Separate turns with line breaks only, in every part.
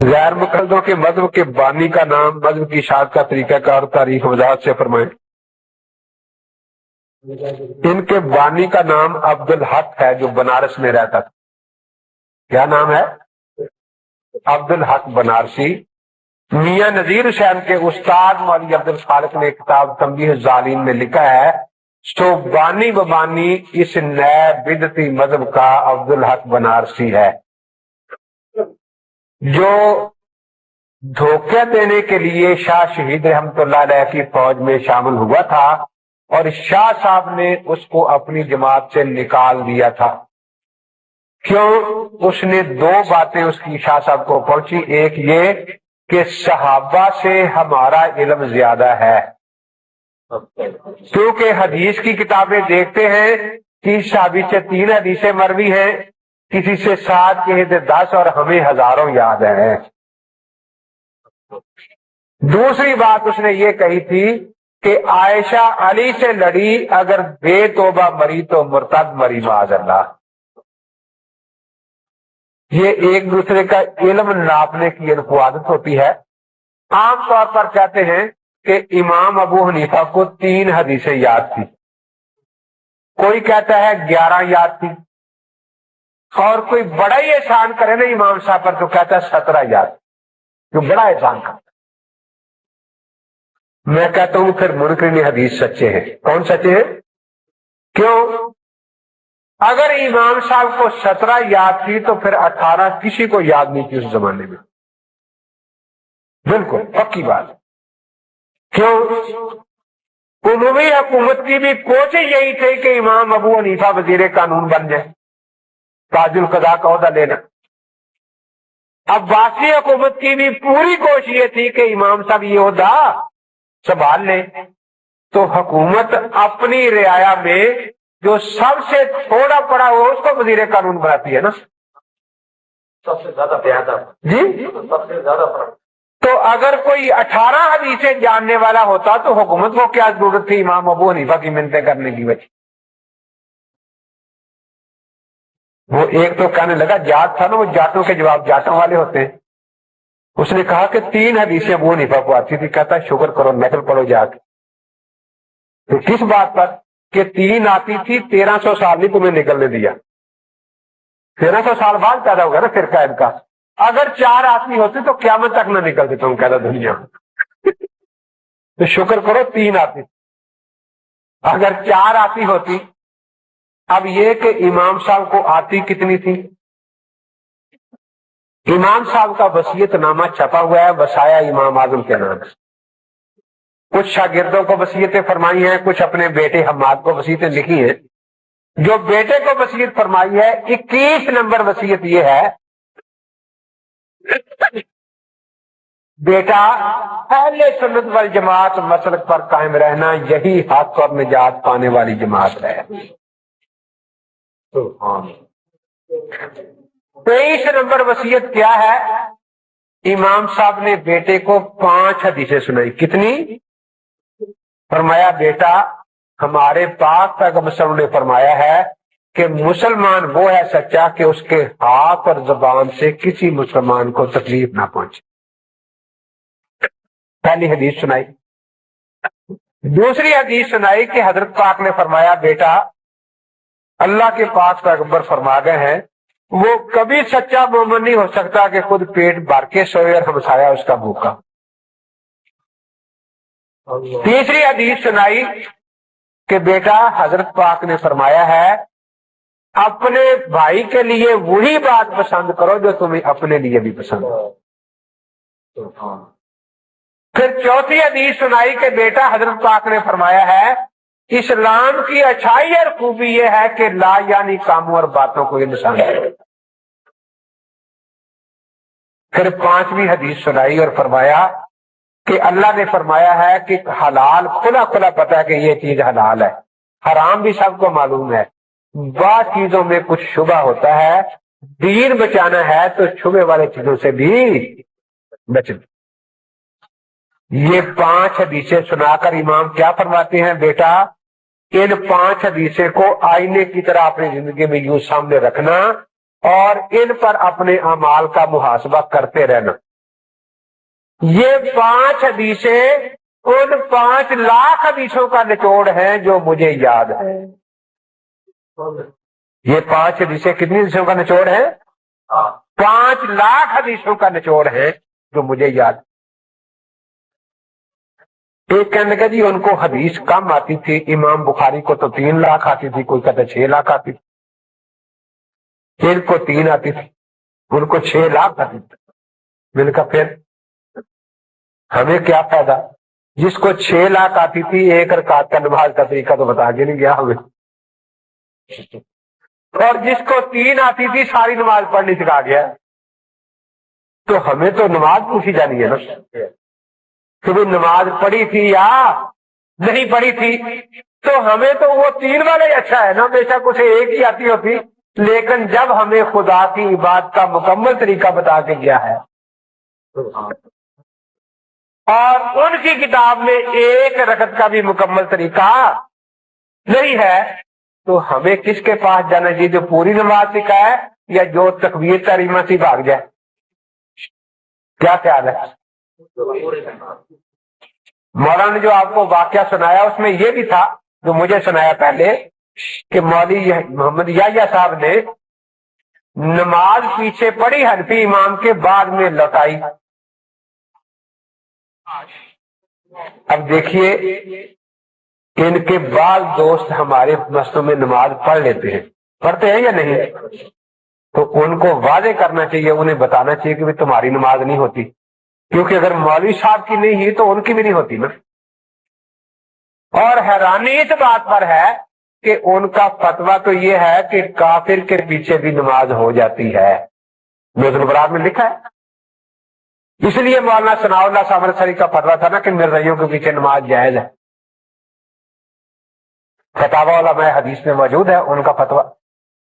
غیر مقلدوں کے مذہب کے بانی کا نام، مذہب کی اشاعت کا طریقہ کار، تاریخ وضاحت سے فرمائیں۔ ان کے بانی کا نام عبد الحق ہے، جو بنارس میں رہتا تھا۔ کیا نام ہے؟ عبد الحق بنارسی۔ میاں نذیر حسین کے استاد مولوی عبد الخالق نے کتاب تنبیہ الظالمین میں لکھا ہے، سو بانی ببانی اس نئے بدعتی مذہب کا عبد الحق بنارسی ہے، جو دھوکہ دینے کے لیے شاہ شہید رحمت اللہ علیہ کی فوج میں شامل ہوا تھا، اور شاہ صاحب نے اس کو اپنی جماعت سے نکال دیا تھا۔ کیوں؟ اس نے دو باتیں اس کی شاہ صاحب کو پہنچی، ایک یہ کہ صحابہ سے ہمارا علم زیادہ ہے، کیونکہ حدیث کی کتابیں دیکھتے ہیں، 30 صحابی سے 3 حدیثیں مروی ہیں، کسی سے 7 کہے تھے 10، اور ہمیں ہزاروں یاد ہیں۔ دوسری بات اس نے یہ کہی تھی کہ عائشہ علی سے لڑی، اگر بے توبہ مری تو مرتد مری معاذ اللہ۔ یہ ایک دوسرے کا علم ناپنے کی ان کو عادت ہوتی ہے۔ عام طور پر کہتے ہیں کہ امام ابو حنیفہ کو 3 حدیثیں یاد تھی، کوئی کہتا ہے 11 یاد تھی، اور کوئی بڑا ہی احسان کرے نا امام صاحب پر تو کہتا ہے 17 یاد، جو بڑا احسان کرتا۔ میں کہتا ہوں پھر منکرین حدیث سچے ہیں۔ کون سچے ہیں؟ کیوں؟ اگر امام صاحب کو 17 یاد تھی تو پھر 18 کسی کو یاد نہیں تھی اس زمانے میں، بالکل پکی بات۔ کیوں؟ عمومی حکومت کی بھی کوشش یہی تھی کہ امام ابو حنیفہ وزیر قانون بن جائے، تاج القضاء کا عہدہ لینا۔ عباسی حکومت کی بھی پوری کوشش یہ تھی کہ امام صاحب یہ عہدہ سنبھال لیں، تو حکومت اپنی رعایا میں جو سب سے تھوڑا پڑا ہو اس کو وزیر قانون بناتی ہے نا، سب سے زیادہ جی سب سے زیادہ پڑا۔ تو اگر کوئی 18 حدیثیں جاننے والا ہوتا تو حکومت کو کیا ضرورت تھی امام ابو حنیفہ کی منتیں کرنے کی وجہ؟ وہ ایک تو کہنے لگا جات تھا نا، وہ جاتوں کے جواب جاتوں والے ہوتے ہیں۔ اس نے کہا کہ 3 حدیثیں ابو حنیفہ کو آتی تھی، کہتا شکر کرو نفل پڑھو جا کے۔ تو کس بات پر کہ 3 آتی تھی، 1300 سال نہیں تمہیں نکلنے دیا، 1300 سال بعد پیدا ہوگا نا فرقہ ان کا۔ اگر 4 آتی ہوتی تو قیامت تک نہ نکلتے تم کہتا دنیا تو شکر کرو 3 آتی، اگر 4 آتی ہوتی۔ اب یہ کہ امام صاحب کو آتی کتنی تھی؟ امام صاحب کا وصیت نامہ چھپا ہوا ہے وصایا امام اعظم کے نام سے، کچھ شاگردوں کو وصیتیں فرمائی ہیں، کچھ اپنے بیٹے حماد کو وصیتیں لکھی ہیں۔ جو بیٹے کو وصیت فرمائی ہے 21 نمبر وصیت یہ ہے، بیٹا اہل سنت والجماعت مسلک پر قائم رہنا، یہی حق اور نجات پانے والی جماعت ہے۔ 23 نمبر وصیت کیا ہے؟ امام صاحب نے بیٹے کو 5 حدیثیں سنائی۔ کتنی؟ فرمایا بیٹا ہمارے پاک پیغمبر نے فرمایا ہے کہ مسلمان وہ ہے سچا کہ اس کے ہاتھ اور زبان سے کسی مسلمان کو تکلیف نہ پہنچے۔ پہلی حدیث سنائی۔ دوسری حدیث سنائی کہ حضرت پاک نے فرمایا بیٹا اللہ کے پاک پیغمبر فرما گئے ہیں وہ کبھی سچا مومن نہیں ہو سکتا کہ خود پیٹ بھر کے سوئے اور ہمسایا اس کا بھوکا۔ تیسری حدیث سنائی کہ بیٹا حضرت پاک نے فرمایا ہے اپنے بھائی کے لیے وہی بات پسند کرو جو تمہیں اپنے لیے بھی پسند ہو۔ پھر چوتھی حدیث سنائی کہ بیٹا حضرت پاک نے فرمایا ہے اسلام کی اچھائی اور خوبی یہ ہے کہ لا یعنی کاموں اور باتوں کو انسان کرے۔ پھر پانچویں حدیث سنائی اور فرمایا کہ اللہ نے فرمایا ہے کہ حلال کھلا کھلا پتا ہے کہ یہ چیز حلال ہے، حرام بھی سب کو معلوم ہے، بعض چیزوں میں کچھ شبہ ہوتا ہے، دین بچانا ہے تو شبہ والے چیزوں سے بھی بچنا۔ یہ 5 حدیثیں سنا کر امام کیا فرماتے ہیں بیٹا ان 5 حدیثیں کو آئینے کی طرح اپنی زندگی میں یوں سامنے رکھنا اور ان پر اپنے اعمال کا محاسبہ کرتے رہنا۔ یہ 5 حدیثیں ان 5 لاکھ حدیثوں کا نچوڑ ہے جو مجھے یاد ہے. یہ 5 حدیثیں کتنی حدیثوں کا نچوڑ ہے؟ 5 لاکھ حدیثوں کا نچوڑ ہے جو مجھے یاد. ایک کہنے لگا جی ان کو حدیث کم آتی تھی، امام بخاری کو تو 3 لاکھ آتی تھی، کوئی کہتا 6 لاکھ آتی تھی، ان کو 3 آتی تھی، ان کو 6 لاکھ آتی تھی. میں نے کہا پھر ہمیں کیا فائدہ؟ جس کو 6 لاکھ آتی تھی 1 رکعت کا نماز کا طریقہ تو بتا کے نہیں گیا ہمیں، اور جس کو 3 آتی تھی ساری نماز پڑھنی سکھا گیا. تو ہمیں تو نماز پوچھی جانی ہے نا کہ بھی نماز پڑھی تھی یا نہیں پڑھی تھی. تو ہمیں تو وہ 3 والا ہی اچھا ہے نا، بے شک اسے 1 ہی آتی ہوتی، لیکن جب ہمیں خدا کی عبادت کا مکمل طریقہ بتا کے گیا ہے اور ان کی کتاب میں 1 رکعت کا بھی مکمل طریقہ نہیں ہے، تو ہمیں کس کے پاس جانا چاہیے؟ جو پوری نماز سکھائے یا جو تکبیر تحریمہ سے بھاگ جائے؟ کیا خیال ہے؟ مولانا نے جو آپ کو واقعہ سنایا اس میں یہ بھی تھا جو مجھے سنایا پہلے کہ مولوی محمد یحییٰ صاحب نے نماز پیچھے پڑھی حنفی امام کے، بعد میں لوٹائی. اب دیکھیے ان کے بعض دوست ہمارے مسجدوں میں نماز پڑھ لیتے ہیں، پڑھتے ہیں یا نہیں؟ تو ان کو واضح کرنا چاہیے، انہیں بتانا چاہیے کہ تمہاری نماز نہیں ہوتی، کیونکہ اگر مولوی صاحب کی نہیں ہوئی تو ان کی بھی نہیں ہوتی نا. اور حیرانی اس بات پر ہے کہ ان کا فتویٰ تو یہ ہے کہ کافر کے پیچھے بھی نماز ہو جاتی ہے. نظر البراق میں لکھا ہے. اس لیے مولانا ثناء اللہ صاحب انصاری کا فتویٰ تھا نا کہ مرزائیوں کے پیچھے نماز جائز ہے. فتاوی علماء حدیث میں موجود ہے ان کا فتویٰ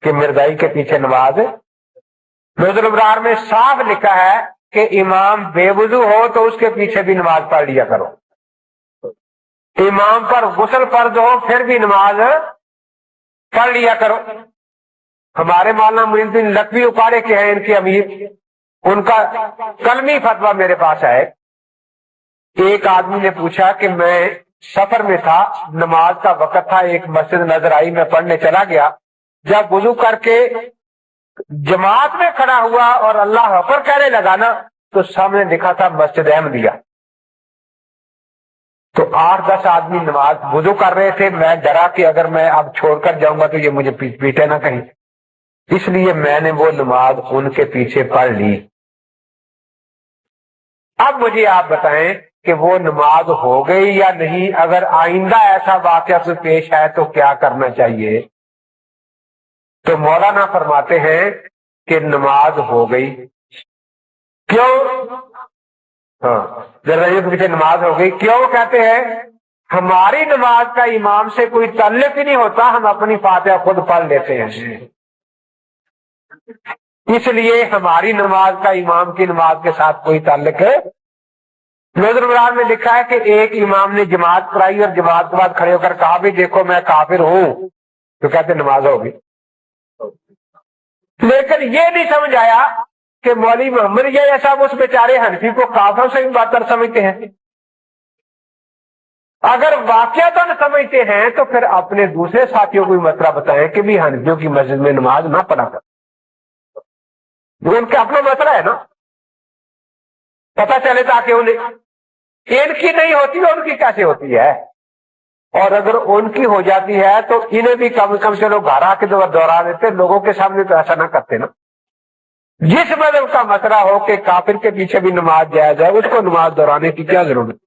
کہ مرزائی کے پیچھے نماز. نظر البراق میں صاف لکھا ہے کہ امام بے وضو ہو تو اس کے پیچھے بھی نماز پڑھ لیا کرو، امام پر غسل فرض ہو پھر بھی نماز پڑھ لیا کرو. ہمارے مولانا معین الدین لکھوی اکاڑے کے ہیں ان کے امیر، ان کا کلمی فتویٰ میرے پاس ہے. ایک آدمی نے پوچھا کہ میں سفر میں تھا، نماز کا وقت تھا، ایک مسجد نظر آئی، میں پڑھنے چلا گیا. جب وضو کر کے جماعت میں کھڑا ہوا اور اللہ اکبر کہنے لگا نا تو سامنے دکھا تھا مسجد احمدیہ. تو 8-10 آدمی نماز وضو کر رہے تھے. میں ڈرا کہ اگر میں اب چھوڑ کر جاؤں گا تو یہ مجھے پیٹے نہ کہیں، اس لیے میں نے وہ نماز ان کے پیچھے پڑھ لی. اب مجھے آپ بتائیں کہ وہ نماز ہو گئی یا نہیں؟ اگر آئندہ ایسا واقعہ سے پیش ہے تو کیا کرنا چاہیے؟ تو مولانا فرماتے ہیں کہ نماز ہو گئی. کیوں؟ ہاں ذرائع کے پیچھے نماز ہو گئی. کیوں کہتے ہیں؟ ہماری نماز کا امام سے کوئی تعلق ہی نہیں ہوتا، ہم اپنی فاتحہ خود پڑھ لیتے ہیں، اس لیے ہماری نماز کا امام کی نماز کے ساتھ کوئی تعلق ہے. نظر البراق میں لکھا ہے کہ ایک امام نے جماعت کرائی اور جماعت کے بعد کھڑے ہو کر کہا بھی دیکھو میں کافر ہوں، تو کہتے نماز ہوگی. لیکن یہ نہیں سمجھ آیا کہ مولوی محمد یحییٰ صاحب اس بیچارے حنفی کو کافروں سے بھی بدتر سمجھتے ہیں. اگر واقعتاً سمجھتے ہیں تو پھر اپنے دوسرے ساتھیوں کو بھی مسئلہ بتائیں کہ بھی حنفیوں کی مسجد میں نماز نہ پڑھا کر. ان کا اپنا مسئلہ ہے نا، پتہ چلے تاکہ انہیں ان کی نہیں ہوتی ان کی کیسے ہوتی ہے. اور اگر ان کی ہو جاتی ہے تو انہیں بھی کم سے کم چلو گھر آ کے دورا دیتے، لوگوں کے سامنے تو ایسا نہ کرتے نا. جس مذہب کا مسئلہ ہو کہ کافر کے پیچھے بھی نماز جائز ہے، اس کو نماز دہرانے کی کیا ضرورت؟